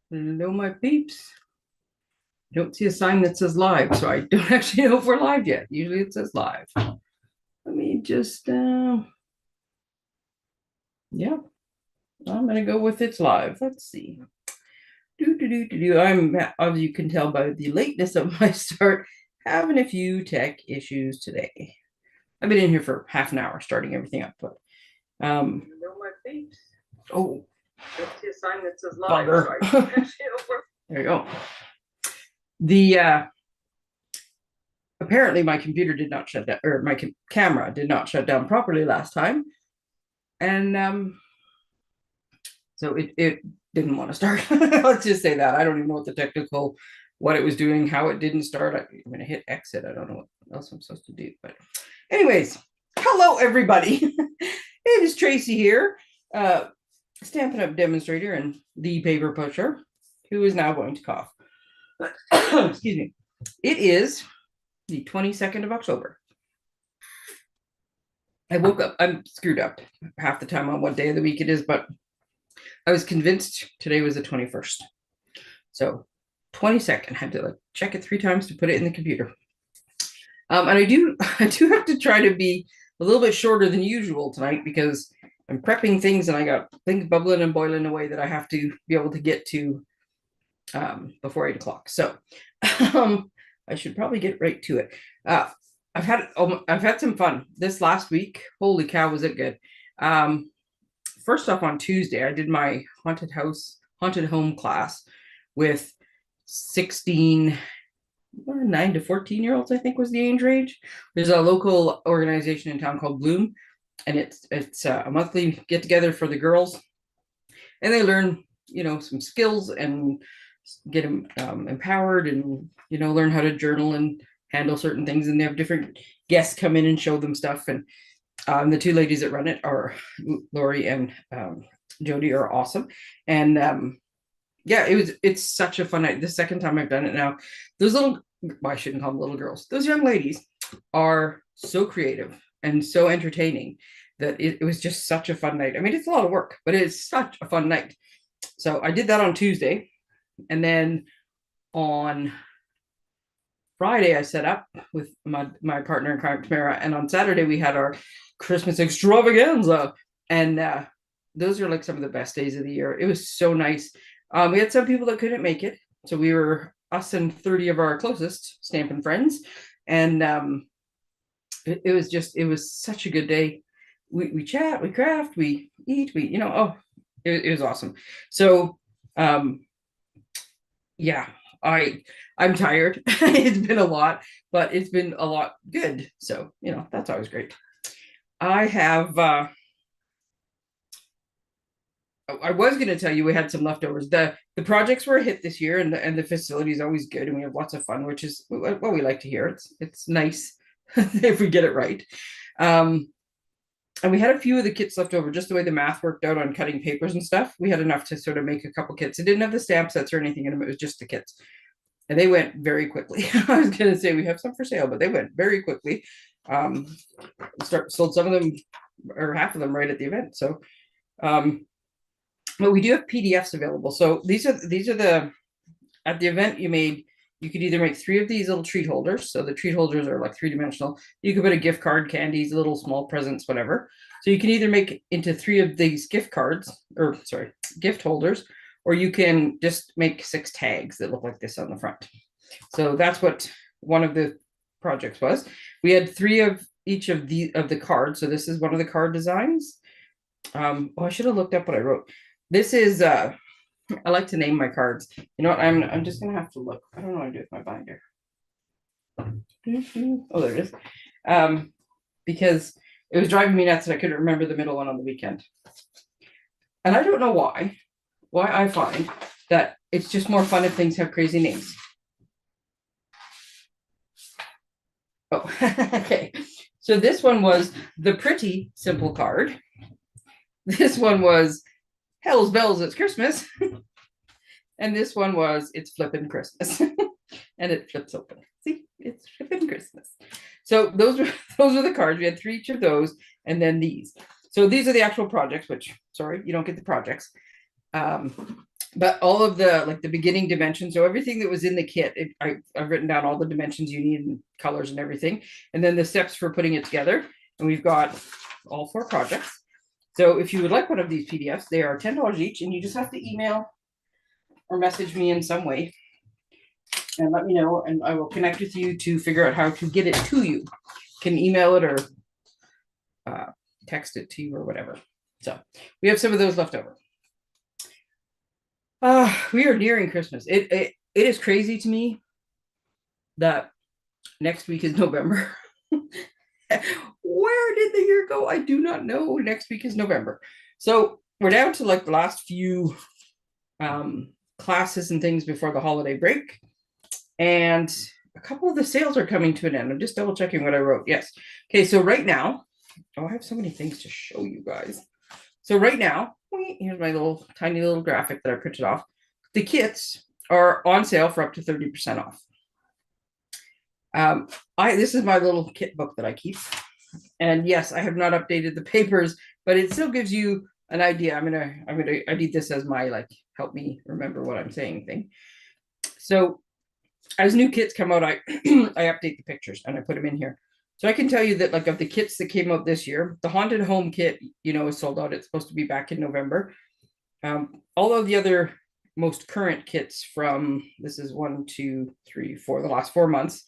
Hello, my peeps. I don't see a sign that says live, so I don't actually know if we're live yet. Usually it says live. Let me just, yeah, I'm gonna go with it's live. Let's see. I'm, as you can tell by the lateness of my start, having a few tech issues today. I've been in here for half an hour starting everything up, but hello, my peeps. Oh, don't see a sign that says live. Bugger. There you go. The apparently my computer did not shut down, or my camera did not shut down properly last time, and so it didn't want to start. Let's just say that. I don't even know what it was doing, how it didn't start. I'm gonna hit exit. I don't know what else I'm supposed to do, but anyways, hello everybody. It is Tracey here, Stampin' Up! Demonstrator and the paper pusher, who is now going to cough. Excuse me. It is the 22nd of October. I woke up, I'm screwed up half the time on what day of the week it is, but I was convinced today was the 21st. So 22nd, I had to check it 3 times to put it in the computer. And I do have to try to be a little bit shorter than usual tonight because I'm prepping things and I got things bubbling and boiling away that I have to be able to get to before 8 o'clock. So I should probably get right to it. I've had some fun this last week. Holy cow, was it good. First off, on Tuesday, I did my haunted home class with 9 to 14-year-olds, I think was the age range. There's a local organization in town called Bloom, and it's a monthly get together for the girls, and they learn, some skills and get them empowered and, learn how to journal and handle certain things. And they have different guests come in and show them stuff. And the 2 ladies that run it are Lori and Jody, are awesome. And yeah, it's such a fun night. The second time I've done it now. Those I shouldn't call them little girls. Those young ladies are so creative and so entertaining that it was just such a fun night. I mean, it's a lot of work, but it's such a fun night. So I did that on Tuesday. And then on Friday, I set up with my partner in crime, Tamara, and on Saturday we had our Christmas extravaganza, and those are like some of the best days of the year. It was so nice. We had some people that couldn't make it, so we were us and 30 of our closest Stampin' friends, and it was such a good day. We chat, we craft, we eat, it was awesome. So yeah, I'm tired. It's been a lot, but it's been a lot good. So, that's always great. I have I was going to tell you we had some leftovers. The projects were a hit this year, and the facility is always good, and we have lots of fun, which is what we like to hear. It's nice if we get it right. And we had a few of the kits left over, just the way the math worked out on cutting papers and stuff. We had enough to sort of make a couple kits. It didn't have the stamp sets or anything in them. It was just the kits. And they went very quickly. I was going to say we have some for sale, but they went very quickly. Sold some of them, or half of them, right at the event. So, but we do have PDFs available. So these are the, at the event you could either make 3 of these little treat holders. So the treat holders are like 3-dimensional. You could put a gift card, candies, little small presents, whatever. So you can either make into 3 of these gift holders, or you can just make 6 tags that look like this on the front. So that's what one of the projects was. We had 3 of each of the cards. So this is one of the card designs. I should have looked up what I wrote. This is I like to name my cards. You know what? I'm just gonna have to look. I don't know what to do with my binder. Oh, there it is. Because it was driving me nuts and I couldn't remember the middle one on the weekend. And I don't know why I find that it's just more fun if things have crazy names. Oh, okay. So this one was the pretty simple card. This one was Hell's Bells, it's Christmas. And this one was It's Flippin' Christmas. And it flips open. See, it's flippin' Christmas. So those are the cards. We had 3 each of those, and then these. So these are the actual projects, which, sorry, you don't get the projects. But all of the, like the beginning dimensions, so everything that was in the kit, I've written down all the dimensions you need and colors and everything, and then the steps for putting it together. And we've got all 4 projects. So if you would like one of these PDFs, they are $10 each, and you just have to email or message me in some way and let me know, and I will connect with you to figure out how to get it to you. You can email it or text it to you or whatever. So we have some of those left over. We are nearing Christmas. It is crazy to me that next week is November. Where did the year go? I do not know. Next week is November. So we're down to like the last few classes and things before the holiday break. And a couple of the sales are coming to an end. I'm just double checking what I wrote. Yes. Okay, so right now, oh, I have so many things to show you guys. So right now, here's my little tiny little graphic that I printed off. The kits are on sale for up to 30% off. This is my little kit book that I keep. And yes, I have not updated the papers, but it still gives you an idea. I need this as my like help me remember what I'm saying thing. So as new kits come out, I update the pictures and I put them in here. So I can tell you that like of the kits that came out this year, the Haunted Home kit, is sold out. It's supposed to be back in November. All of the other most current kits from, this is 1, 2, 3, 4, the last 4 months,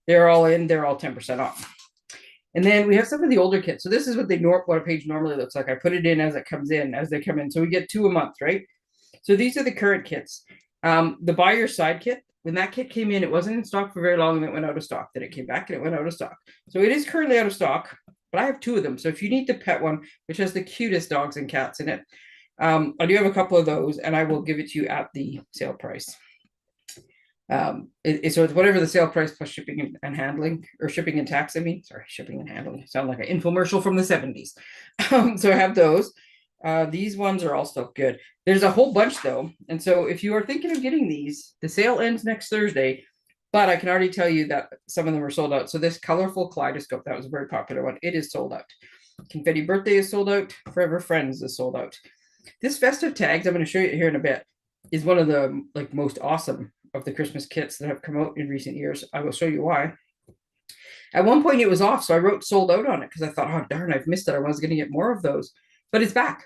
they're all in, they're all 10% off. And then we have some of the older kits. So this is what what a page normally looks like. I put it in as it comes in, as they come in. So we get 2 a month, right? So these are the current kits. The Buy Your Side kit, when that kit came in, it wasn't in stock for very long and it went out of stock. Then it came back and it went out of stock. So it is currently out of stock, but I have 2 of them. So if you need the pet one, which has the cutest dogs and cats in it, I do have a couple of those and I will give it to you at the sale price. So it's whatever the sale price plus shipping and handling, or shipping and tax. Shipping and handling. I sound like an infomercial from the 70s. So I have those. These ones are also good. There's a whole bunch though. And so if you are thinking of getting these, the sale ends next Thursday, but I can already tell you that some of them are sold out. So this colorful kaleidoscope, that was a very popular one. It is sold out. Confetti Birthday is sold out. Forever Friends is sold out. This festive tags, I'm going to show you here in a bit, is one of the like most awesome of the Christmas kits that have come out in recent years. I will show you why. At one point it was off, so I wrote sold out on it because I thought, oh darn, I've missed it. I was going to get more of those, but it's back.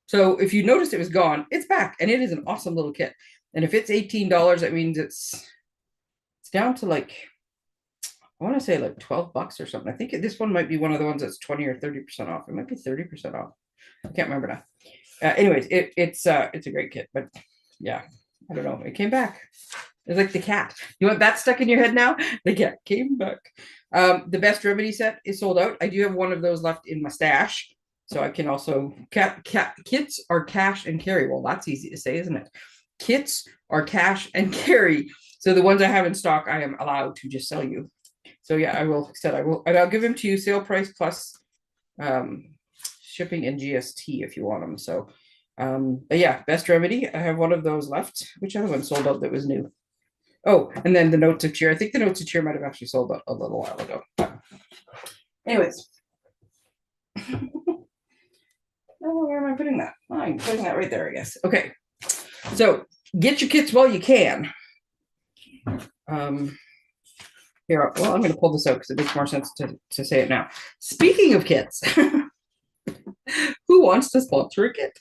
So if you noticed it was gone, it's back, and it is an awesome little kit. And if it's $18, that means it's down to like, I want to say like $12 or something. I think this one might be one of the ones that's 20 or 30% off. It might be 30% off. I can't remember now. Anyways, it's a great kit, but yeah, I don't know. It came back. It's like the cat. You want that stuck in your head now? The cat came back. The Best Remedy set is sold out. I do have one of those left in my stash. So I can also, kits are cash and carry. Well, that's easy to say, isn't it? Kits are cash and carry. So the ones I have in stock, I am allowed to just sell you. So yeah, and I'll give them to you sale price plus shipping and GST if you want them. So, but yeah, Best Remedy. I have one of those left. Which other one sold out that was new? Oh, and then the Notes of Cheer. I think the Notes of Cheer might have actually sold out a little while ago. But anyways. Oh, where am I putting that? Oh, I'm putting that right there, I guess. Okay. So get your kits while you can. Here, well, I'm going to pull this out because it makes more sense to say it now. Speaking of kits, who wants to sponsor a kit?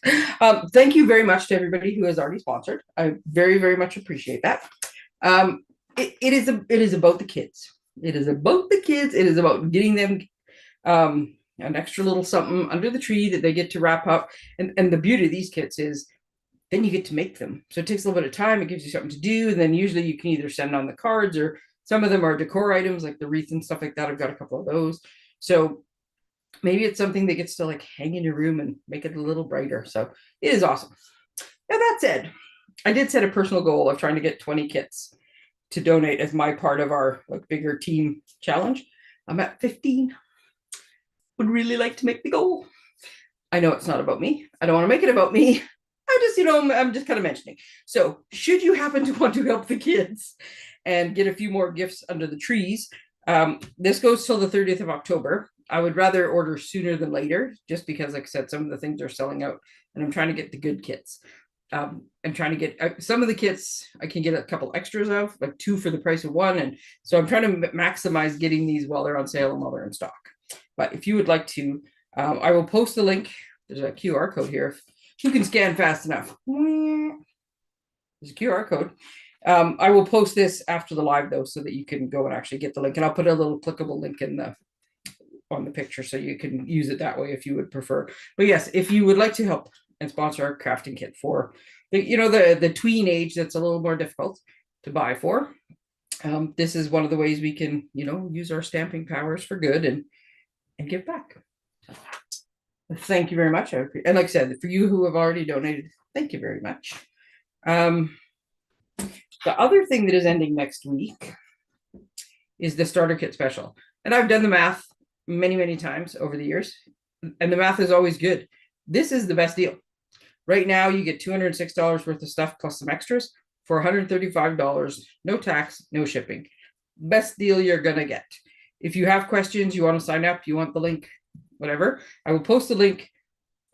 Thank you very much to everybody who has already sponsored. I very, very much appreciate that. It is about the kids. It is about the kids. It is about getting them an extra little something under the tree that they get to wrap up. And the beauty of these kits is then you get to make them. So it takes a little bit of time. It gives you something to do. And then usually you can either send on the cards, or some of them are decor items like the wreath and stuff like that. I've got a couple of those. So maybe it's something that gets to like hang in your room and make it a little brighter. So it is awesome. Now that said, I did set a personal goal of trying to get 20 kits to donate as my part of our like bigger team challenge. I'm at 15. would really like to make the goal. I know it's not about me. I don't want to make it about me. I just, I'm just kind of mentioning. So, should you happen to want to help the kids and get a few more gifts under the trees, this goes till the 30th of October. I would rather order sooner than later, just because, like I said, some of the things are selling out, and I'm trying to get the good kits. I'm trying to get some of the kits I can get a couple extras of, like 2 for the price of 1. And so I'm trying to maximize getting these while they're on sale and while they're in stock. But if you would like to, I will post the link. There's a QR code here. If you can scan fast enough. There's a QR code. I will post this after the live, though, so that you can go and actually get the link. And I'll put a little clickable link on the picture so you can use it that way if you would prefer. But yes, if you would like to help and sponsor our crafting kit for the tween age that's a little more difficult to buy for, this is one of the ways we can use our stamping powers for good and give back. Thank you very much. And like I said, for you who have already donated, thank you very much. The other thing that is ending next week is the starter kit special. And I've done the math many, many times over the years, and the math is always good. This is the best deal. Right now, you get $206 worth of stuff plus some extras for $135, no tax, no shipping. Best deal you're going to get. If you have questions, you want to sign up, you want the link, whatever, I will post the link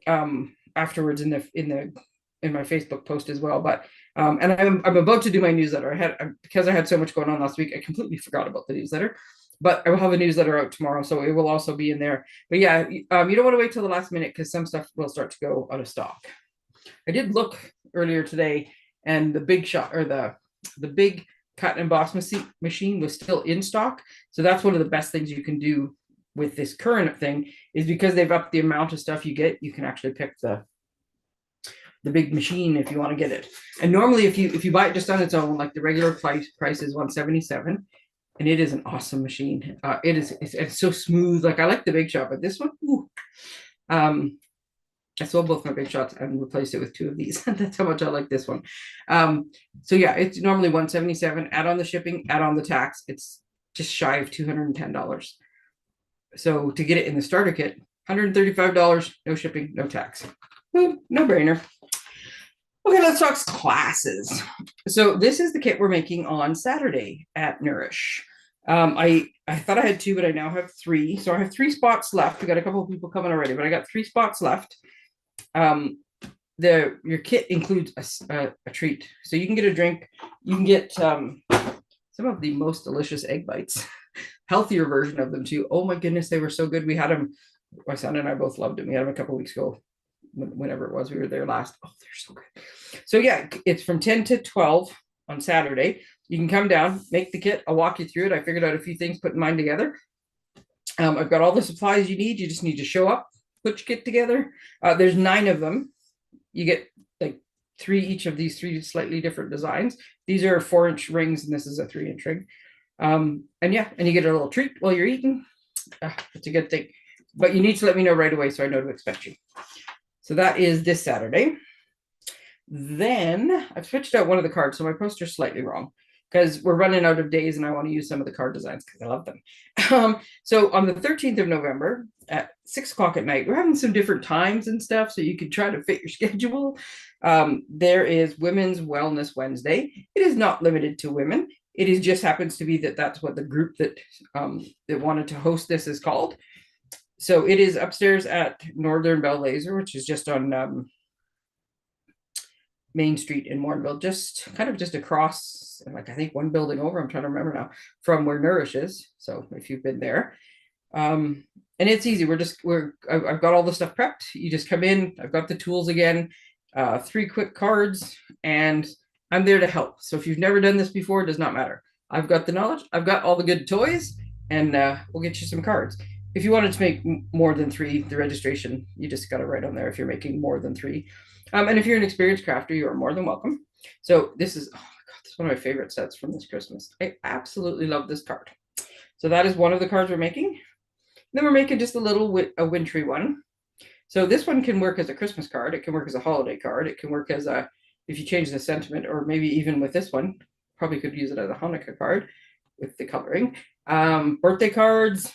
afterwards in my Facebook post as well. But and I'm about to do my newsletter. Because I had so much going on last week, I completely forgot about the newsletter. But I will have a newsletter out tomorrow, so it will also be in there. But yeah, you don't want to wait till the last minute because some stuff will start to go out of stock. I did look earlier today, and the big shot or the big cut and emboss machine was still in stock. So that's one of the best things you can do with this current thing, is because they've upped the amount of stuff you get. You can actually pick the big machine if you want to get it. And normally, if you buy it just on its own, like the regular price is $177. And it is an awesome machine. It's so smooth. Like, I like the Big Shot, but this one, I sold both my Big Shots and replaced it with 2 of these. That's how much I like this one. So yeah, it's normally $177. Add on the shipping, add on the tax. It's just shy of $210. So to get it in the starter kit, $135, no shipping, no tax. No brainer. Okay, let's talk classes. So this is the kit we're making on Saturday at Nourish. I thought I had 2, but I now have 3. So I have 3 spots left. We got a couple of people coming already, but I got 3 spots left. Your kit includes a treat. So you can get a drink. You can get some of the most delicious egg bites. Healthier version of them too. Oh my goodness, they were so good. We had them. My son and I both loved them. We had them a couple of weeks ago. Whenever it was, we were there last. Oh, they're so good. So yeah, it's from 10 to 12 on Saturday. You can come down, make the kit. I'll walk you through it. I figured out a few things putting mine together. I've got all the supplies you need. You just need to show up, put your kit together. There's 9 of them. You get like 3 each of these 3 slightly different designs. These are 4-inch rings, and this is a 3-inch ring. And you get a little treat while you're eating. It's a good thing. But you need to let me know right away so I know to expect you. So that is this Saturday. Then I've switched out one of the cards, so my poster's slightly wrong because we're running out of days and I want to use some of the card designs because I love them. So on the 13th of November at 6 o'clock at night, we're having some different times and stuff so you can try to fit your schedule. There is Women's Wellness Wednesday. It is not limited to women. It is just happens to be that's what the group that wanted to host this is called. So it is upstairs at Northern Bell Laser, which is just on Main Street in Morinville, just across, like I think one building over, I'm trying to remember now, from where Nourish is. So if you've been there, and it's easy. I've got all the stuff prepped. You just come in. I've got the tools again, 3 quick cards, and I'm there to help. So if you've never done this before, it does not matter. I've got the knowledge. I've got all the good toys, and we'll get you some cards. If you wanted to make more than 3, the registration, you just got to write on there if you're making more than 3. And if you're an experienced crafter, you are more than welcome. So this is, oh my God, this is one of my favorite sets from this Christmas. I absolutely love this card. So that is one of the cards we're making. Then we're making just a wintry one. So this one can work as a Christmas card. It can work as a holiday card. It can work as if you change the sentiment, or maybe even with this one, probably could use it as a Hanukkah card with the coloring. Birthday cards,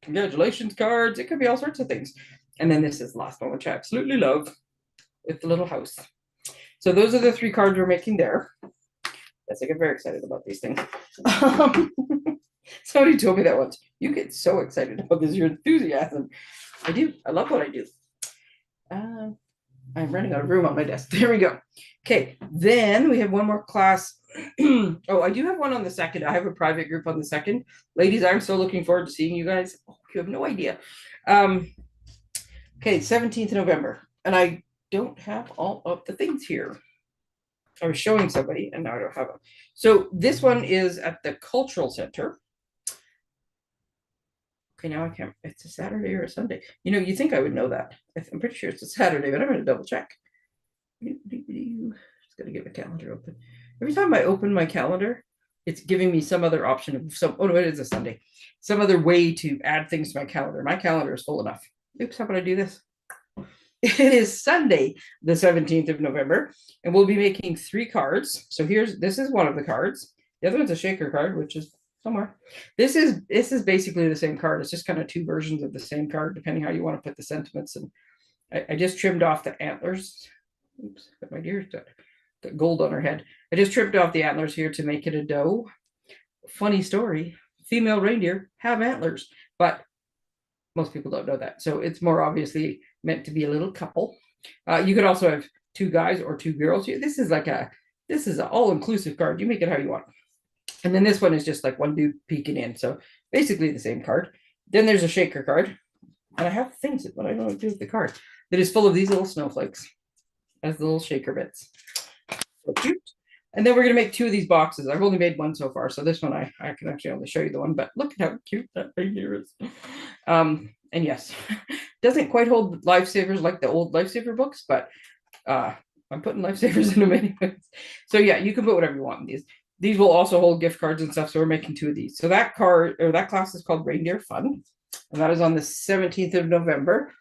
congratulations cards. It could be all sorts of things. And then this is the last one, which I absolutely love, with the little house. So those are the 3 cards we're making there. Yes, I get very excited about these things. Somebody told me that once. You get so excited about this, your enthusiasm. I do. I love what I do. I'm running out of room on my desk. There we go. Okay, then we have one more class. Oh, I do have one on the 2nd. I have a private group on the 2nd. Ladies, I'm so looking forward to seeing you guys. Oh, you have no idea. Okay, 17th November. And I don't have all of the things here. I was showing somebody and now I don't have them. So this one is at the Cultural Center. Okay, now I can't. It's a Saturday or a Sunday. You know, you think I would know that. I'm pretty sure it's a Saturday, but I'm going to double check. Just got to get my calendar open. Every time I open my calendar, it's giving me some other option of some. Oh no, it is a Sunday. Some other way to add things to my calendar. My calendar is full enough. Oops, how about I do this? It is Sunday, the 17th of November, and we'll be making 3 cards. So this is one of the cards. The other one's a shaker card, which is somewhere. This is basically the same card. It's just kind of 2 versions of the same card, depending how you want to put the sentiments. And I just trimmed off the antlers. Oops, got my deer's got gold on her head. I just trimmed off the antlers here to make it a doe. Funny story, female reindeer have antlers, but most people don't know that. So it's more obviously meant to be a little couple. You could also have 2 guys or 2 girls. This is an all-inclusive card. You make it how you want. And then this one is just like one dude peeking in. So basically the same card. Then there's a shaker card. And I have things, but I don't know what to do with the card. That is full of these little snowflakes as the little shaker bits. So cute. And then we're going to make 2 of these boxes. I've only made one so far. So this one, I can actually only show you the one. But look at how cute that reindeer is. And yes, doesn't quite hold lifesavers like the old lifesaver books, but I'm putting lifesavers in them anyways. So yeah, you can put whatever you want in these. These will also hold gift cards and stuff. So we're making 2 of these. So that class is called Reindeer Fun. And that is on the 17th of November.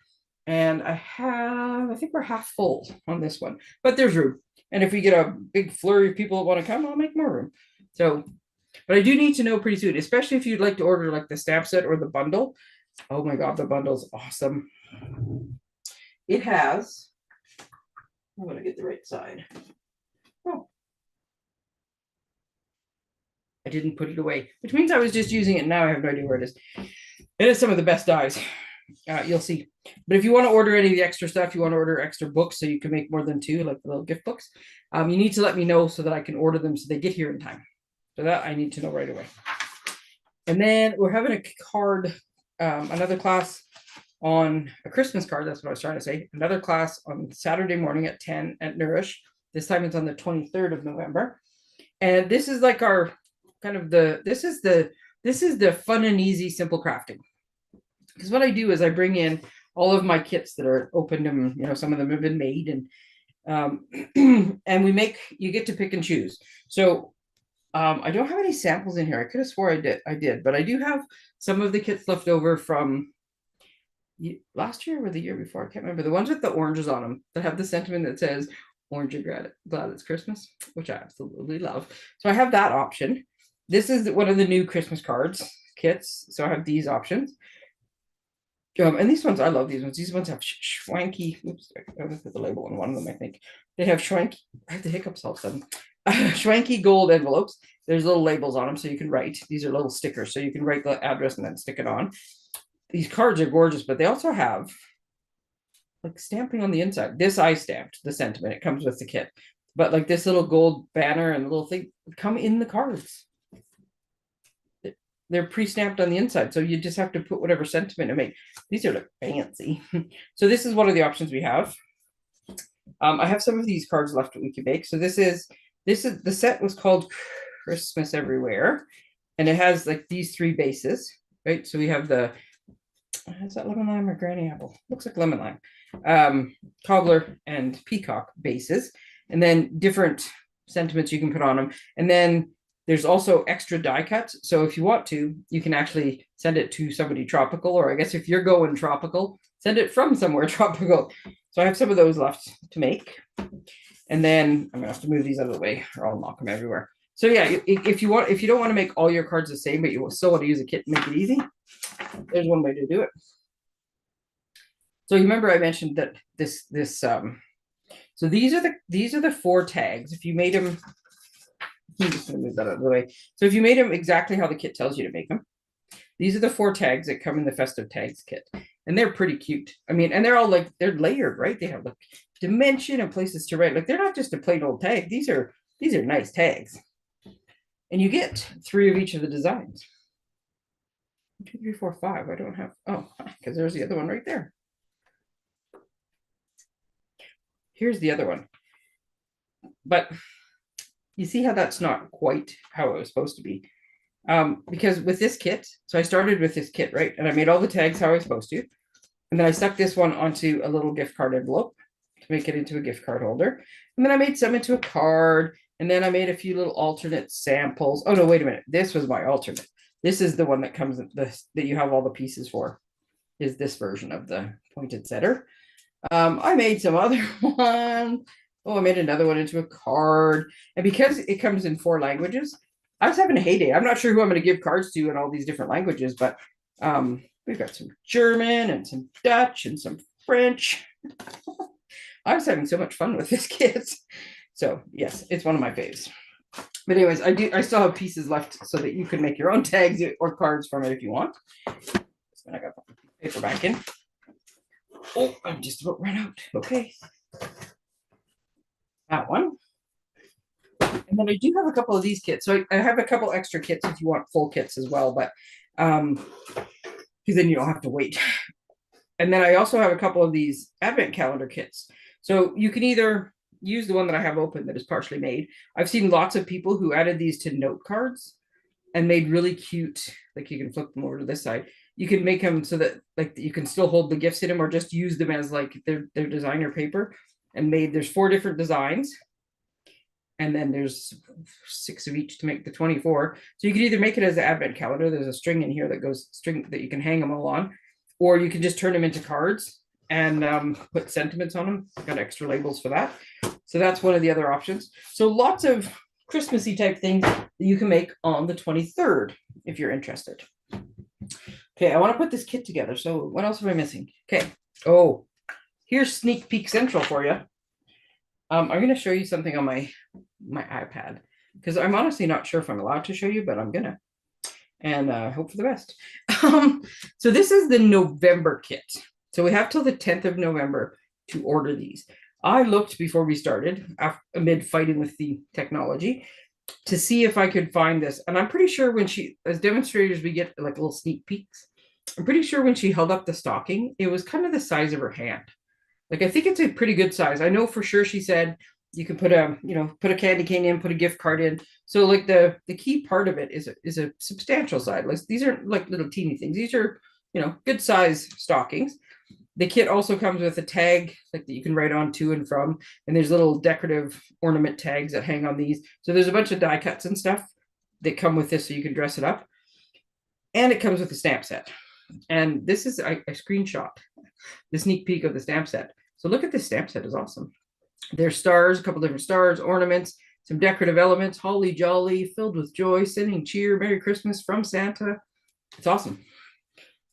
And I think we're half full on this one, but there's room. And if we get a big flurry of people that want to come, I'll make more room. So, but I do need to know pretty soon, especially if you'd like to order like the stamp set or the bundle. Oh my God, the bundle's awesome. It has, I'm going to get the right side. Oh, I didn't put it away, which means I was just using it. Now I have no idea where it is. It is some of the best dies. You'll see. But if you want to order any of the extra stuff, you want to order extra books so you can make more than 2, like the little gift books, you need to let me know so that I can order them so they get here in time. So that I need to know right away. And then we're having a card, another class on a Christmas card. That's what I was trying to say. Another class on Saturday morning at 10 at Nourish. This time it's on the 23rd of November. And this is like our kind of this is the fun and easy simple crafting. Because what I do is I bring in all of my kits that are opened and some of them have been made, and and you get to pick and choose. So I don't have any samples in here. I could have swore I did, but I do have some of the kits left over from last year or the year before. I can't remember. The ones with the oranges on them that have the sentiment that says orange and glad it's Christmas, which I absolutely love. So I have that option. This is one of the new Christmas cards kits. So I have these options. And these ones, I love these ones. These ones have schwanky. Oops, I going to put the label on one of them. I think they have schwanky. I have the hiccups all of a sudden. Schwanky gold envelopes. There's little labels on them, so you can write. These are little stickers, so you can write the address and then stick it on. These cards are gorgeous, but they also have like stamping on the inside. This I stamped the sentiment. It comes with the kit, but like this little gold banner and the little thing come in the cards. They're pre-stamped on the inside, so you just have to put whatever sentiment to make. These are like fancy. So this is one of the options we have. I have some of these cards left that we can make. So this is the set was called Christmas Everywhere, and it has like these 3 bases, right? So we have is that lemon lime or granny apple? Looks like lemon lime, cobbler and peacock bases, and then different sentiments you can put on them, and then there's also extra die cuts. So if you want to, you can actually send it to somebody tropical, or I guess if you're going tropical, send it from somewhere tropical. So I have some of those left to make. And then I'm gonna have to move these out of the way or I'll knock them everywhere. So yeah, if you don't want to make all your cards the same, but you still want to use a kit and make it easy, there's one way to do it. So you remember I mentioned that so these are the 4 tags. If you made them, I'm just going to move that out of the way. So if you made them exactly how the kit tells you to make them, these are the 4 tags that come in the festive tags kit, and they're pretty cute. I mean, and they're all like, they're layered, right? They have like dimension and places to write. Like, they're not just a plain old tag. These are nice tags, and you get 3 of each of the designs. 1, 2, 3, 4, 5. I don't have, oh, because there's the other one right there. Here's the other one. But you see how that's not quite how it was supposed to be. Because with this kit, so I started with this kit, right? And I made all the tags how I was supposed to. And then I stuck this one onto a little gift card envelope to make it into a gift card holder. And then I made some into a card. And then I made a few little alternate samples. Oh, no, wait a minute. This was my alternate. This is the one that comes that you have all the pieces for, is this version of the pointed setter. I made some other one. Oh, I made another one into a card. And because it comes in 4 languages, I was having a heyday. I'm not sure who I'm going to give cards to in all these different languages, but we've got some German and some Dutch and some French. I was having so much fun with this kit. So yes, it's one of my faves. But anyways, I still have pieces left so that you can make your own tags or cards from it if you want. So I got the paper back in. Oh, I'm just about run out. Okay. That one. And then I do have a couple of these kits. So I have a couple extra kits if you want full kits as well, but because then you don't have to wait. And then I also have a couple of these advent calendar kits. So you can either use the one that I have open that is partially made. I've seen lots of people who added these to note cards and made really cute, like you can flip them over to this side. You can make them so that like you can still hold the gifts in them or just use them as like their designer paper. And there's 4 different designs. And then there's 6 of each to make the 24. So you can either make it as an advent calendar. There's a string in here that you can hang them all on, or you can just turn them into cards and put sentiments on them. Got extra labels for that. So that's one of the other options. So lots of Christmassy type things that you can make on the 23rd if you're interested. Okay, I want to put this kit together. So what else am I missing? Okay. Oh, here's Sneak Peek Central for you. I'm going to show you something on my iPad because I'm honestly not sure if I'm allowed to show you, but I'm gonna, and hope for the best. So this is the November kit. So we have till the 10th of November to order these. I looked before we started, amid fighting with the technology, to see if I could find this. And I'm pretty sure when as demonstrators, we get like little sneak peeks. I'm pretty sure when she held up the stocking, it was kind of the size of her hand. Like, I think it's a pretty good size. I know for sure she said you can put a candy cane in, put a gift card in. So like the key part of it is a substantial size. Like, these aren't like little teeny things. These are, good size stockings. The kit also comes with a tag like that you can write on to and from, and there's little decorative ornament tags that hang on these. So there's a bunch of die cuts and stuff that come with this so you can dress it up. And it comes with a stamp set. And this is a screenshot, the sneak peek of the stamp set. So look at this stamp set, is awesome. There's stars, a couple different stars, ornaments, some decorative elements, holly jolly, filled with joy, sending cheer, Merry Christmas from Santa. It's awesome.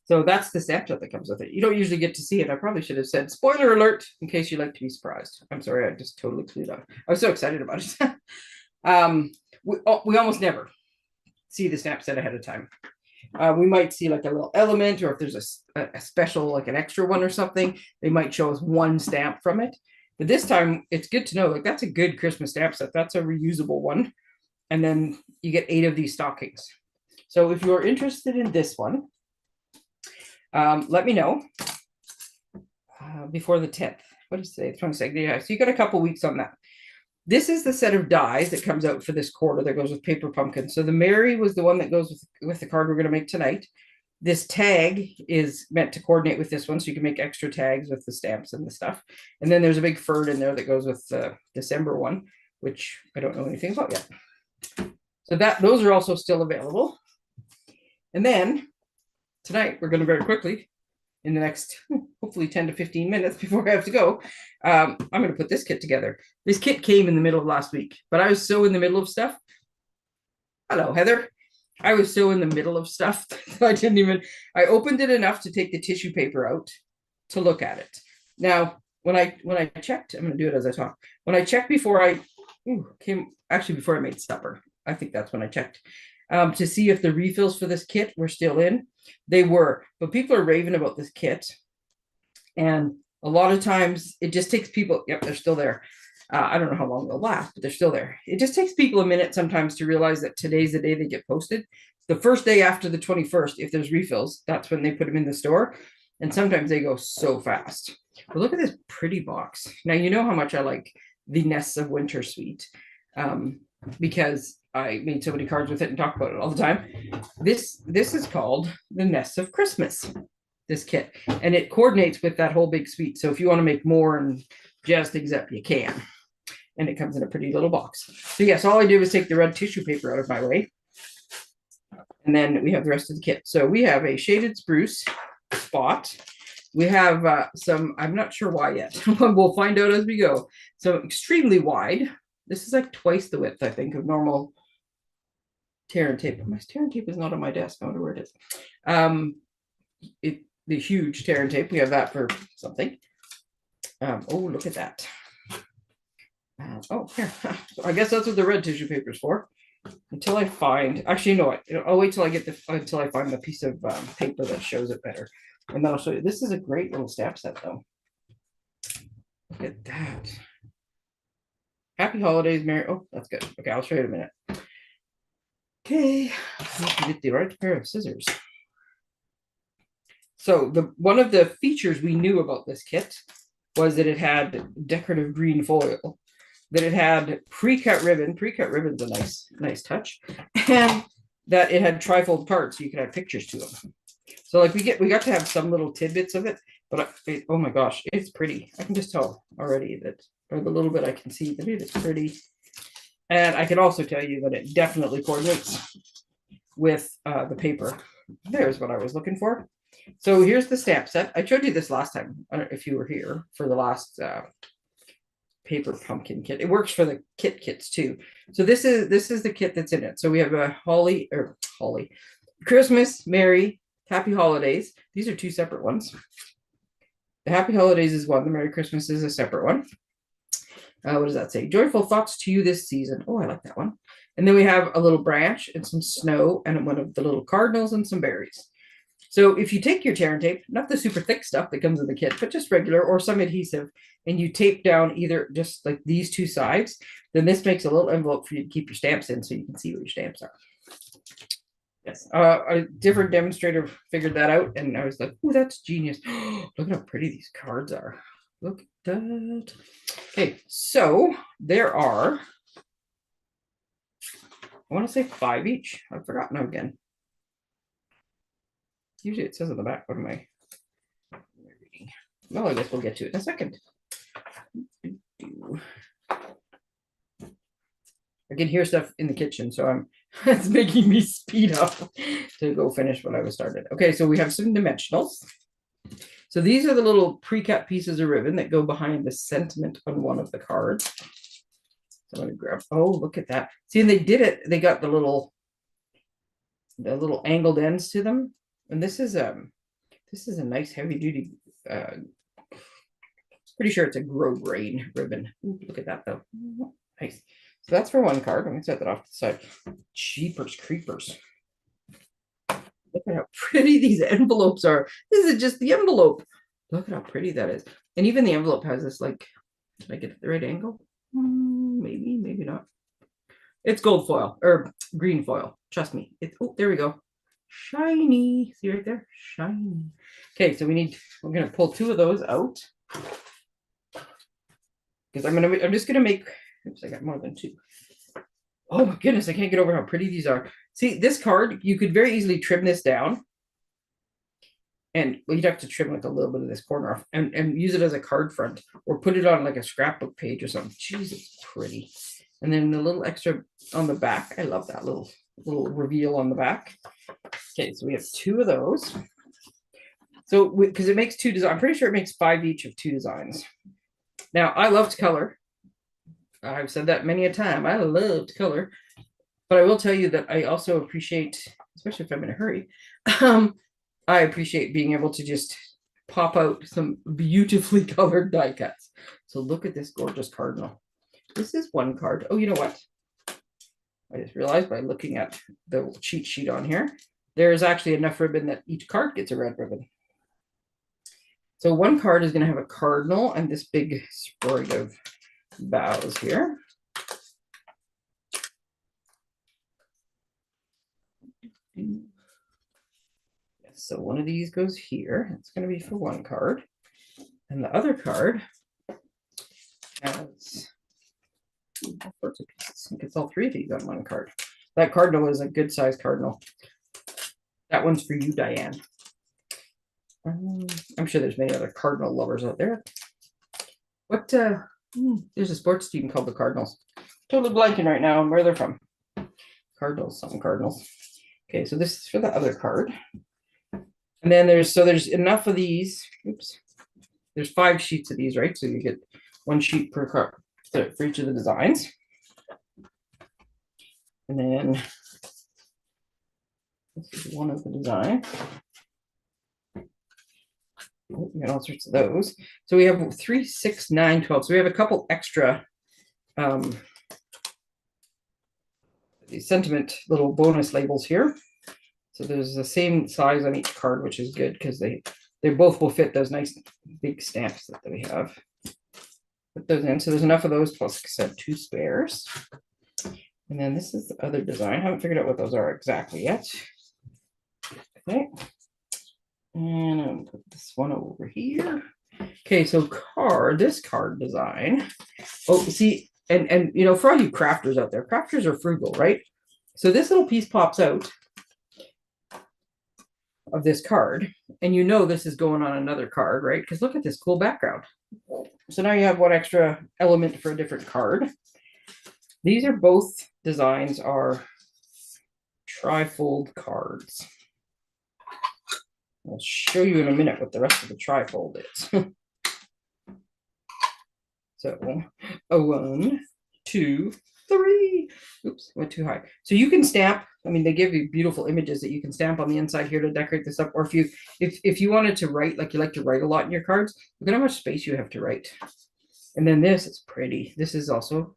So that's the stamp set that comes with it. You don't usually get to see it. I probably should have said spoiler alert in case you like to be surprised. I'm sorry, I just totally clued up. I was so excited about it. We almost never see the stamp set ahead of time. We might see like a little element, or if there's a special, like an extra one or something, they might show us one stamp from it. But this time, it's good to know, like, that's a good Christmas stamp set. That's a reusable one. And then you get 8 of these stockings. So if you're interested in this one, let me know before the 10th. What is today? 22nd. Yeah, so you got a couple weeks on that. This is the set of dies that comes out for this quarter that goes with Paper Pumpkin. So the Mary was the one that goes with the card we're going to make tonight. This tag is meant to coordinate with this one, so you can make extra tags with the stamps and the stuff. And then there's a big fern in there that goes with the December one, which I don't know anything about yet. So those are also still available. And then tonight, we're going to very quickly, in the next, hopefully 10 to 15 minutes before I have to go, I'm going to put this kit together. This kit came in the middle of last week, but I was so in the middle of stuff. Hello, Heather. I was so in the middle of stuff. I opened it enough to take the tissue paper out to look at it. Now, when I checked, I'm going to do it as I talk. When I checked before before I made supper, I think that's when I checked to see if the refills for this kit were still in. They were, but people are raving about this kit. And a lot of times it just takes people, yep, they're still there. I don't know how long they'll last, but they're still there. It just takes people a minute sometimes to realize that today's the day they get posted. The first day after the 21st, if there's refills, that's when they put them in the store. And sometimes they go so fast. But look at this pretty box. Now, you know how much I like the Nests of Winter suite because I made so many cards with it and talk about it all the time. This is called the Nests of Christmas, this kit. And it coordinates with that whole big suite. So if you want to make more and just accept, you can. And it comes in a pretty little box. So yes, all I did was take the red tissue paper out of my way. And then we have the rest of the kit. So we have a shaded spruce spot. We have some, I'm not sure why yet. We'll find out as we go. So extremely wide. This is like twice the width, I think, of normal tear and tape. My tear and tape is not on my desk. I wonder where it is. The huge tear and tape. We have that for something. Oh, look at that. Oh, here. I guess that's what the red tissue paper is for. Until I find, actually, no, I'll wait till I get until I find the piece of paper that shows it better. And then I'll show you. This is a great little stamp set, though. Look at that. Happy holidays, Mary. Oh, that's good. Okay, I'll show you in a minute. Okay, I need to get the right pair of scissors. So one of the features we knew about this kit was that it had decorative green foil, that it had pre-cut ribbon. Pre-cut ribbon's a nice touch, and that it had trifold parts, so you could add pictures to them. So like we got to have some little tidbits of it, but oh my gosh, it's pretty. I can just tell already that, or the little bit I can see that it is pretty. And I can also tell you that it definitely coordinates with the paper. There's what I was looking for. So here's the stamp set. I showed you this last time. I don't know if you were here for the last paper pumpkin kit. It works for the kits too. So this is the kit that's in it. So we have a holly, Christmas, Merry, Happy Holidays. These are two separate ones. The Happy Holidays is one. The Merry Christmas is a separate one. What does that say? Joyful thoughts to you this season. Oh, I like that one. And then we have a little branch and some snow and one of the little cardinals and some berries. So if you take your tear and tape, not the super thick stuff that comes in the kit, but just regular or some adhesive, and you tape down either just like these two sides, then this makes a little envelope for you to keep your stamps in so you can see what your stamps are. Yes, a different demonstrator figured that out, and I was like, oh, that's genius. Look at how pretty these cards are. Look at that. Okay, so there are, I want to say 5 each. I've forgotten again. Usually it says on the back. What am I reading? Well, I guess we'll get to it in a second. I can hear stuff in the kitchen, so it's making me speed up to go finish what I was started. Okay, so we have some dimensionals. So these are the little pre-cut pieces of ribbon that go behind the sentiment on one of the cards. So I'm going to grab, oh, look at that. See, and they did it, they got the little angled ends to them. And this is a nice heavy duty, pretty sure it's a Grosgrain ribbon. Ooh, look at that though. Nice. So that's for one card. I'm gonna set that off to the side. Jeepers creepers. Look at how pretty these envelopes are. This is just the envelope. Look at how pretty that is. And even the envelope has this, like, did I get it the right angle? Maybe, maybe not. It's gold foil or green foil. Trust me. Oh, there we go. Shiny. See right there? Shiny. Okay, so we're gonna pull 2 of those out. Because I'm just gonna make, oops, I got more than 2. Oh my goodness, I can't get over how pretty these are. See, this card, you could very easily trim this down. And well, you'd have to trim like a little bit of this corner off and use it as a card front or put it on like a scrapbook page or something. Jeez, it's pretty. And then the little extra on the back. I love that little reveal on the back. Okay, so we have 2 of those. So because it makes 2 designs, I'm pretty sure it makes 5 each of 2 designs. Now I love to color. I've said that many a time. I love to color. But I will tell you that I also appreciate, especially if I'm in a hurry, I appreciate being able to just pop out some beautifully colored die cuts. So look at this gorgeous cardinal. This is one card. Oh, you know what? I just realized by looking at the cheat sheet on here, there is actually enough ribbon that each card gets a red ribbon. So one card is going to have a cardinal and this big sprig of boughs here. So one of these goes here. It's going to be for one card. And the other card has all sorts of pieces. It gets all three of these on one card. That cardinal is a good size cardinal. That one's for you, Diane. I'm sure there's many other cardinal lovers out there. What, there's a sports team called the Cardinals. Totally blanking right now on where they're from. Cardinals, something Cardinals. Okay, so this is for the other card. And then there's enough of these. Oops. There's 5 sheets of these, right? So you get 1 sheet per card for each of the designs. And then this is one of the designs. Oh, we got all sorts of those. So we have 3, 6, 9, 12. So we have a couple extra these sentiment little bonus labels here. So there's the same size on each card, which is good because they both will fit those nice big stamps that we have. Put those in. So there's enough of those, plus like I said, 2 spares. And then this is the other design. I haven't figured out what those are exactly yet. Okay. And I'm gonna put this one over here. Okay, so this card design. Oh, see, and you know, for all you crafters out there, crafters are frugal, right? So this little piece pops out of this card, and you know this is going on another card, right? Because look at this cool background. So now you have one extra element for a different card. These are both designs are trifold cards. I'll show you in a minute what the rest of the trifold is. So a 1, 2, 3. Oops, went too high. So you can stamp. I mean, they give you beautiful images that you can stamp on the inside here to decorate this up. Or if you wanted to write, like you like to write a lot in your cards, look at how much space you have to write. And then this is pretty. This is also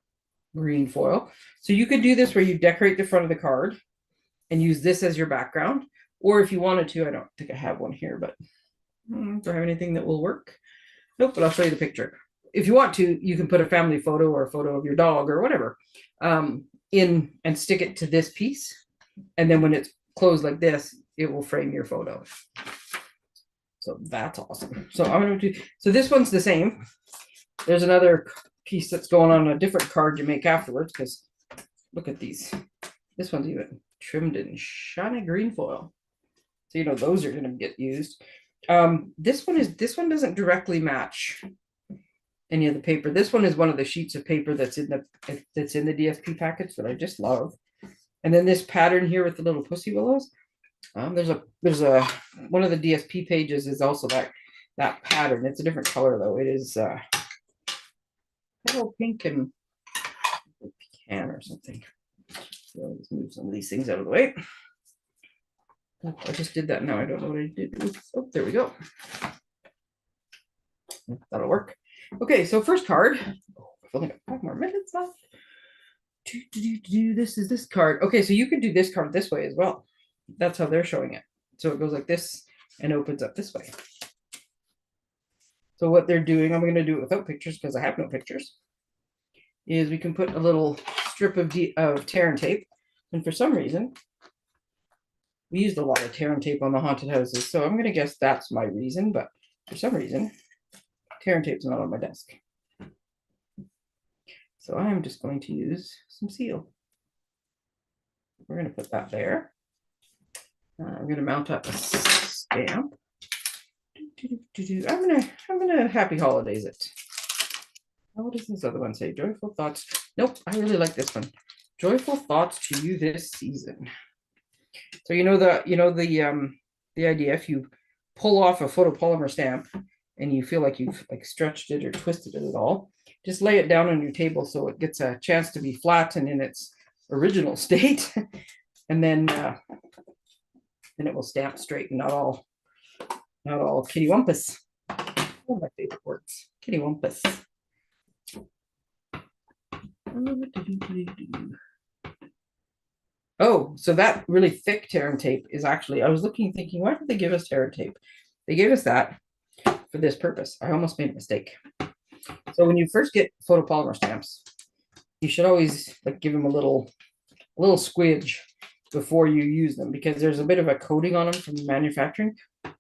green foil. So you could do this where you decorate the front of the card and use this as your background. Or if you wanted to, I don't think I have one here, but do I have anything that will work? Nope, but I'll show you the picture. If you want to, you can put a family photo or a photo of your dog or whatever in and stick it to this piece. And then when it's closed like this, it will frame your photo. So that's awesome. So I'm going to do, so this one's the same. There's another piece that's going on a different card you make afterwards, because look at these. This one's even trimmed in shiny green foil. So, you know, those are going to get used. This one doesn't directly match any of the paper. This one is one of the sheets of paper that's in the DSP package that I just love. And then this pattern here with the little pussy willows. There's a one of the DSP pages is also that pattern. It's a different color though. It is a little pink and pecan or something. So let's move some of these things out of the way. Oh, I just did that now. I don't know what I did. Oops. Oh, there we go. That'll work. Okay, so first card. Oh, I've only got 5 more minutes left. This is this card. Okay, so you could do this card this way as well. That's how they're showing it. So it goes like this and opens up this way. So what they're doing, I'm going to do it without pictures because I have no pictures, is we can put a little strip of tear and tape. And for some reason, we used a lot of tear and tape on the haunted houses. So I'm going to guess that's my reason. But for some reason, tear and tape's not on my desk. So I'm just going to use some seal. We're going to put that there. I'm going to mount up a stamp. I'm gonna happy holidays it. What does this other one say? Joyful thoughts. Nope, I really like this one. Joyful thoughts to you this season. So you know the idea. If you pull off a photopolymer stamp and you feel like you've stretched it or twisted it at all, just lay it down on your table so it gets a chance to be flat and in its original state. And then it will stamp straight and not all kitty wampus. One of my favorite words, kitty wampus. Oh, so that really thick tear and tape is actually, I was looking thinking, why did they give us tear and tape? They gave us that for this purpose. I almost made a mistake. So when you first get photopolymer stamps, you should always like give them a little squidge before you use them, because there's a bit of a coating on them from manufacturing.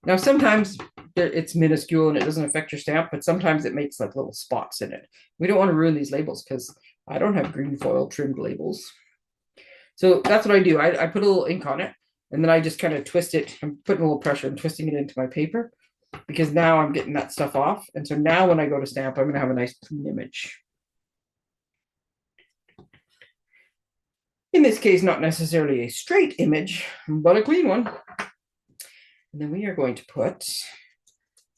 Now, sometimes it's minuscule and it doesn't affect your stamp, but sometimes it makes like little spots in it. We don't want to ruin these labels because I don't have green foil trimmed labels. So that's what I do. I put a little ink on it, and then I just kind of twist it. I'm putting a little pressure and twisting it into my paper, because now I'm getting that stuff off. And so now when I go to stamp, I'm going to have a nice clean image. In this case, not necessarily a straight image, but a clean one. And then we are going to put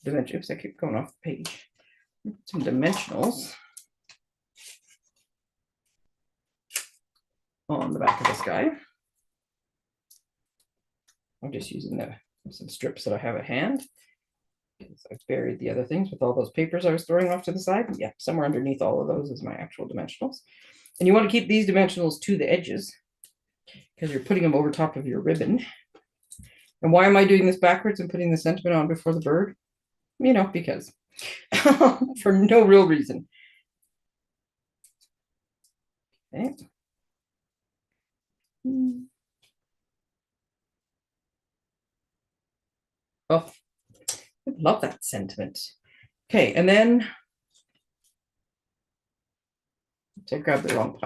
oops, I keep going off the page. Some dimensionals on the back of this guy. I'm just using some strips that I have at hand. I've buried the other things with all those papers I was throwing off to the side. Yeah, somewhere underneath all of those is my actual dimensionals. And you want to keep these dimensionals to the edges because you're putting them over top of your ribbon. And why am I doing this backwards and putting the sentiment on before the bird? You know, because for no real reason. Okay. Oh, I love that sentiment. Okay, and then I grabbed the wrong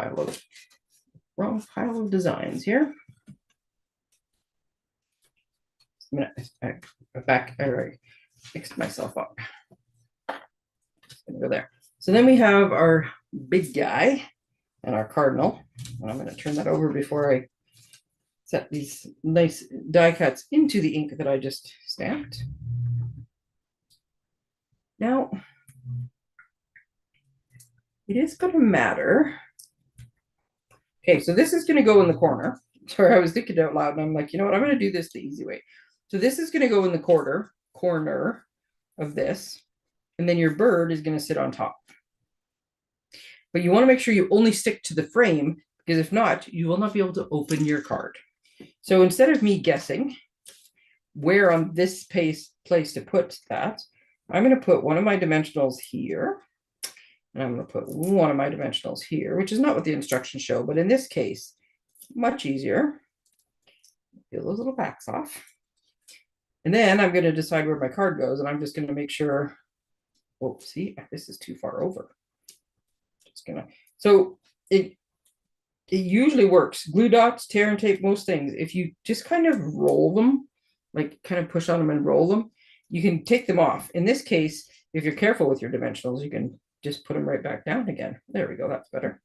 pile of designs here. A minute, I fixed myself up. Just gonna go there. So then we have our big guy and our cardinal. And I'm going to turn that over before I set these nice die cuts into the ink that I just stamped. Now, it is going to matter. Okay, so this is going to go in the corner. Sorry, I was thinking out loud, and I'm like, you know what? I'm going to do this the easy way. So this is going to go in the corner of this, and then your bird is going to sit on top. But you want to make sure you only stick to the frame, because if not, you will not be able to open your card. So instead of me guessing where on this place to put that, I'm going to put one of my dimensionals here, and I'm going to put one of my dimensionals here, which is not what the instructions show, but in this case, much easier. Peel those little backs off. And then I'm going to decide where my card goes, and I'm just going to make sure, oh, see, this is too far over. Just gonna, so it usually works. Glue dots, tear and tape, most things, if you just kind of roll them, like kind of push on them and roll them, you can take them off. In this case, if you're careful with your dimensionals, you can just put them right back down again. There we go, that's better.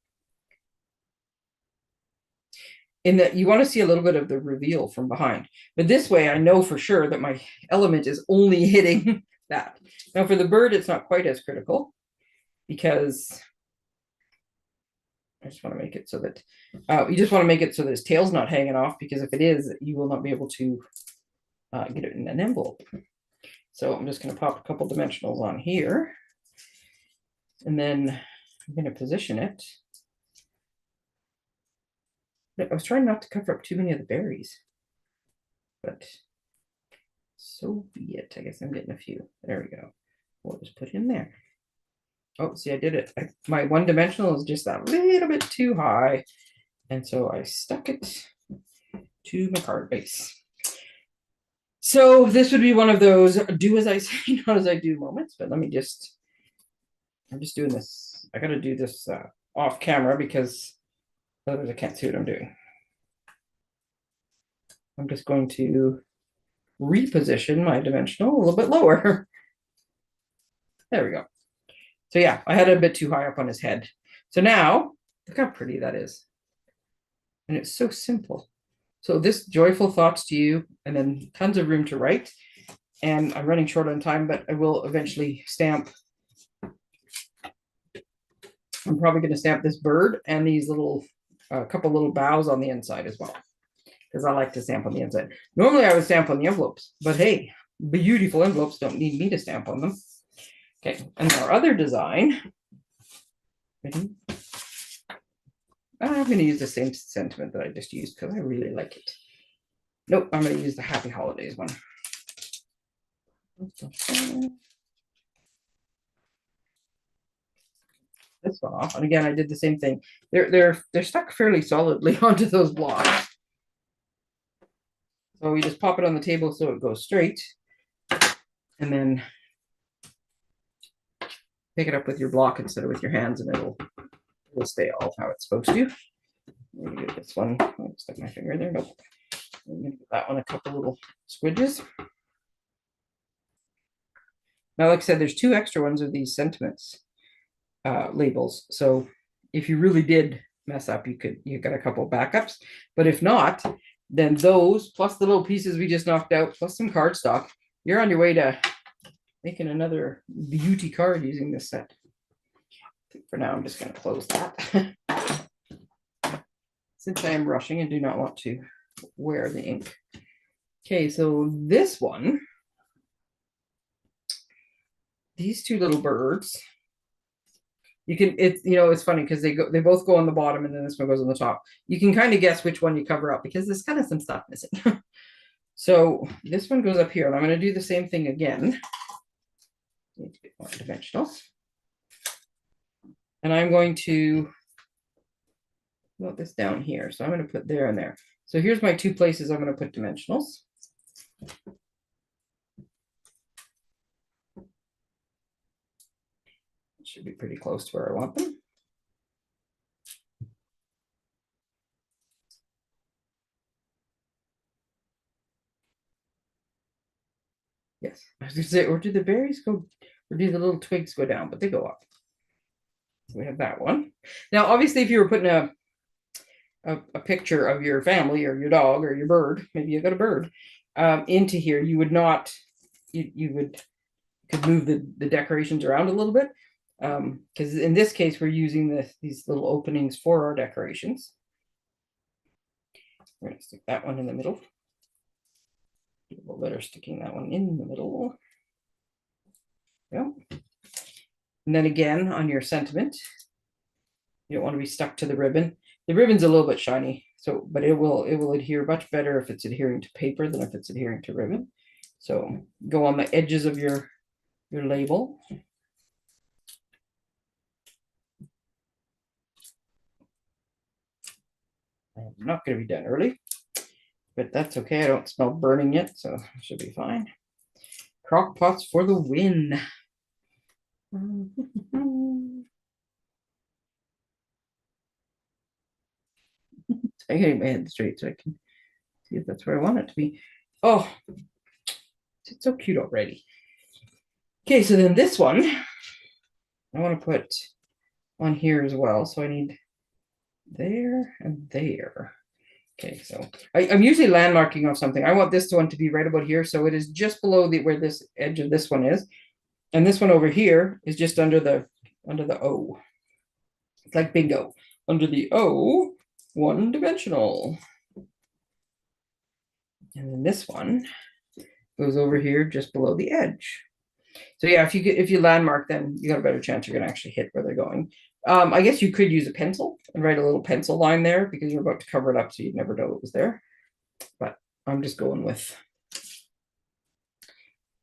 In that you want to see a little bit of the reveal from behind. But this way I know for sure that my element is only hitting that. Now for the bird, it's not quite as critical, because I just want to make it so that you just want to make it so that his tail's not hanging off, because if it is, you will not be able to get it in an envelope. So I'm just going to pop a couple dimensionals on here, and then I'm going to position it. I was trying not to cover up too many of the berries, but so be it. I guess I'm getting a few. There we go. We'll just put in there. Oh, see, I did it. My one dimensional is just that little bit too high, and so I stuck it to my card base. So this would be one of those do as I say, not as I do moments, but let me just, I'm just doing this. I got to do this off camera, because otherwise I can't see what I'm doing. I'm just going to reposition my dimensional a little bit lower. There we go. So yeah, I had it a bit too high up on his head. So now, look how pretty that is. And it's so simple. So this joyful thoughts to you, and then tons of room to write. And I'm running short on time, but I will eventually stamp. I'm probably going to stamp this bird and these little a couple little bows on the inside as well, because I like to stamp on the inside. Normally I would stamp on the envelopes, but hey, beautiful envelopes don't need me to stamp on them. Okay, and our other design, I'm going to use the same sentiment that I just used because I really like it. Nope, I'm going to use the Happy Holidays one. This one off, and again, I did the same thing. They're stuck fairly solidly onto those blocks. So we just pop it on the table so it goes straight, and then pick it up with your block instead of with your hands, and it'll stay all how it's supposed to. I'm going to give this one, I'll stick my finger in there. Nope. I'm going to give that one a couple little squidges. Now, like I said, there's 2 extra ones of these sentiments labels. So if you really did mess up, you got a couple backups. But if not, then those plus the little pieces we just knocked out, plus some cardstock, you're on your way to making another beauty card using this set. For now, I'm just going to close that. Since I am rushing and do not want to wear the ink. Okay, so this one, these 2 little birds, you can, it's funny because they both go on the bottom and then this one goes on the top. You can kind of guess which one you cover up because there's kind of some stuff missing. So this one goes up here, and I'm going to do the same thing again. Need to get more dimensionals. And I'm going to put this down here. So I'm going to put there and there. So here's my 2 places I'm going to put dimensionals. Should be pretty close to where I want them. Yes, I was going to say, or do the berries go, or do the little twigs go down? But they go up. So we have that one. Now, obviously, if you were putting a picture of your family or your dog or your bird, maybe you've got a bird, into here, you would not, you could move the decorations around a little bit. Because in this case, we're using these little openings for our decorations. We're going to stick that one in the middle. A little better sticking that one in the middle. Yeah. And then again, on your sentiment, you don't want to be stuck to the ribbon. The ribbon's a little bit shiny, so but it will adhere much better if it's adhering to paper than if it's adhering to ribbon. So go on the edges of your label. I'm not going to be done early, but that's okay. I don't smell burning yet, so it should be fine. Crock pots for the win. I'm getting my head straight so I can see if that's where I want it to be. Oh, it's so cute already. Okay, so then this one, I want to put on here as well. So I need there and there. Okay, so I'm usually landmarking off something. I want this one to be right about here. So it is just below where this edge of this one is. And this one over here is just under the O. It's like bingo. Under the O, 1 dimensional. And then this one goes over here just below the edge. So yeah, if you landmark, then you got a better chance you're going to actually hit where they're going. I guess you could use a pencil and write a little pencil line there because you're about to cover it up so you'd never know it was there. But I'm just going with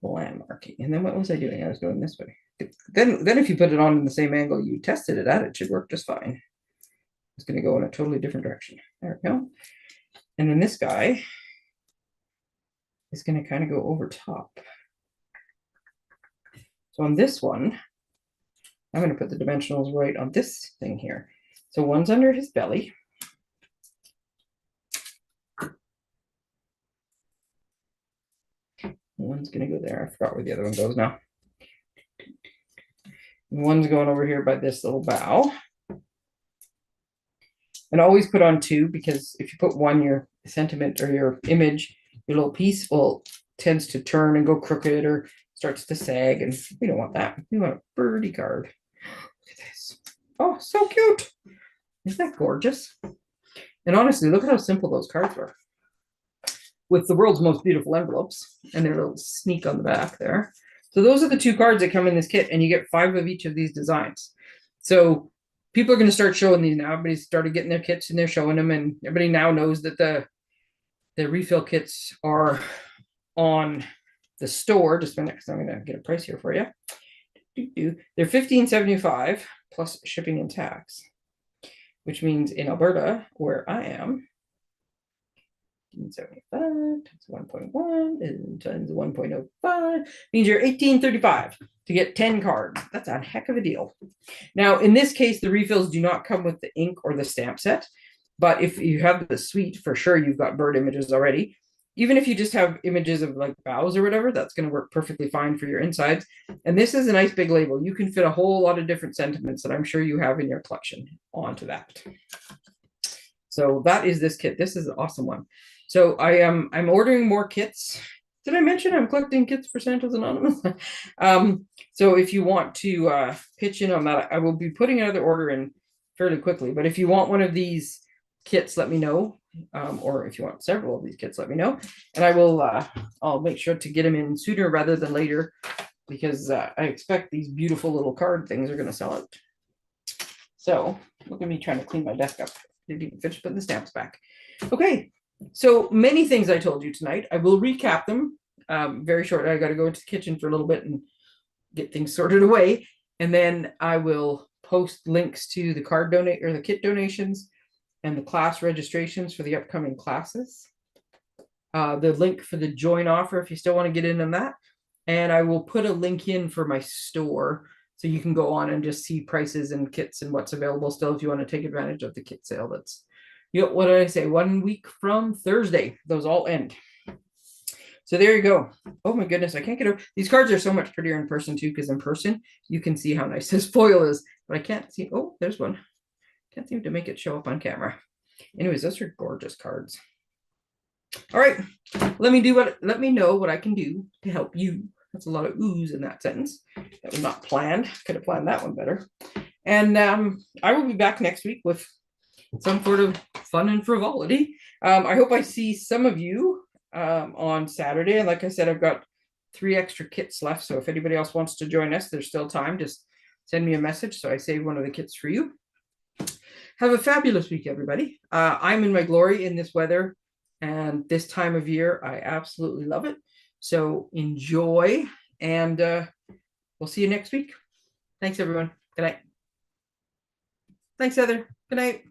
the landmarking. And then what was I doing? I was going this way. Then if you put it on in the same angle you tested it at, it should work just fine. It's going to go in a totally different direction. There we go. And then this guy is going to kind of go over top. So on this one, I'm going to put the dimensionals right on this thing here. So one's under his belly. One's going to go there. I forgot where the other one goes now. And one's going over here by this little bow. And always put on 2 because if you put 1, your sentiment or your image, your little piece tends to turn and go crooked or starts to sag, and we don't want that. We want a birdie card. Look at this. Oh, so cute. Isn't that gorgeous? And honestly, look at how simple those cards were, with the world's most beautiful envelopes and their little sneak on the back there. So those are the 2 cards that come in this kit, and you get 5 of each of these designs. So people are going to start showing these now. Everybody's started getting their kits and they're showing them, and everybody now knows that the refill kits are on the store. Just a minute, because I'm going to get a price here for you. They're $15.75 plus shipping and tax, which means in Alberta, where I am, 75 times 1.1 and times 1.05 means you're $18.35 to get 10 cards. That's a heck of a deal. Now, in this case, the refills do not come with the ink or the stamp set, but if you have the suite, for sure you've got bird images already. Even if you just have images of like bows or whatever, that's going to work perfectly fine for your insides. And this is a nice big label. You can fit a whole lot of different sentiments that I'm sure you have in your collection onto that. So that is this kit. This is an awesome one. So I'm ordering more kits. Did I mention I'm collecting kits for Santa's Anonymous? So if you want to pitch in on that, I will be putting another order in fairly quickly. But if you want one of these kits, let me know. Or if you want several of these kits, let me know. And I will I'll make sure to get them in sooner rather than later, because I expect these beautiful little card things are going to sell out. So look at me trying to clean my desk up. Didn't even finish putting the stamps back. Okay, so many things I told you tonight. I will recap them very short. I got to go into the kitchen for a little bit and get things sorted away, and then I will post links to the card donate or the kit donations and the class registrations for the upcoming classes. The link for the join offer if you still want to get in on that, and I will put a link in for my store, so you can go on and just see prices and kits and what's available still if you want to take advantage of the kit sale. That's, you know, what did I say? 1 week from Thursday. Those all end. So there you go. Oh my goodness, I can't get over. These cards are so much prettier in person too, because in person you can see how nice this foil is, but I can't see. Oh, there's one. Can't seem to make it show up on camera. Anyways, those are gorgeous cards. All right, let me know what I can do to help you. That's a lot of oohs in that sentence. That was not planned. Could have planned that one better. And I will be back next week with some sort of fun and frivolity. I hope I see some of you on Saturday. And like I said, I've got 3 extra kits left. So if anybody else wants to join us, there's still time. Just send me a message so I save one of the kits for you. Have a fabulous week, everybody. I'm in my glory in this weather and this time of year. I absolutely love it. So enjoy, and we'll see you next week. Thanks, everyone. Good night. Thanks, Heather. Good night.